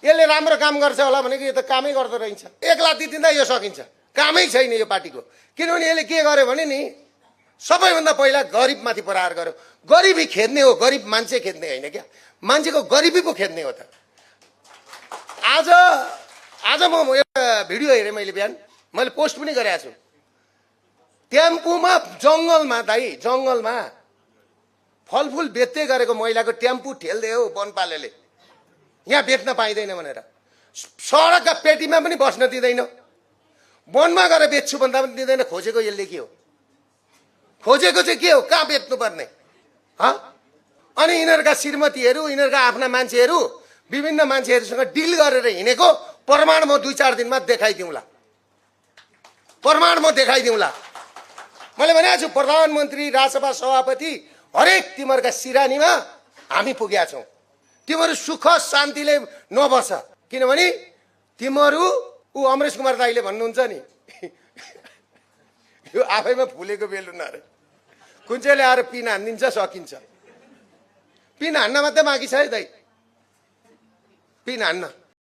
यसले राम्रो काम गर्छ होला भनेको यो त कामै गर्दो रहेछ। 1 लाख दिँदा यो सकिन्छ, कामै छैन यो पार्टीको। किनभने यसले के गर्यो भने नि सबैभन्दा पहिला गरिबमाथि प्रहार गर्यो। गरिबी खेद्ने हो, गरिब मान्छे खेद्ने होइन क्या, मान्छेको गरिबी पो खेद्ने हो त। आज म एउटा भिडियो हेरेँ मैले, बिहान मैले पोस्ट पनि गरेको छु। टेम्पूमा जङ्गलमा दाइ, जङ्गलमा फलफुल बेच्दै गरेको महिलाको टेम्पू ठेल्दै हो वनपालेले, यहाँ बेच्न पाइँदैन भनेर। सडकका पेटीमा पनि बस्न दिँदैन, वनमा गएर बेच्छु भन्दा पनि दिँदैन। खोजेको यसले के हो? खोजेको चाहिँ के हो? कहाँ बेच्नुपर्ने? अनि यिनीहरूका श्रीमतीहरू, यिनीहरूका आफ्ना मान्छेहरू, विभिन्न मान्छेहरूसँग डिल गरेर हिँडेको प्रमाण म 2-4 दिनमा देखाइदिउँला। प्रमाण म देखाइदिउँला। मैले भनेको छु प्रधानमन्त्री, राजसभा सभापति, हरेक तिमीहरूका सिरानीमा हामी पुगेका छौँ। तिमीहरू सुख शान्तिले नबस, किनभने तिमीहरू अमरेश कुमार दाईले भन्नुहुन्छ नि यो आफैमा फुलेको बेलुन अरे, कुन चाहिँले आएर पिन हानिदिन्छ सकिन्छ। पिन हान्न मात्रै बाँकी छ है दाई, पिन हान्न।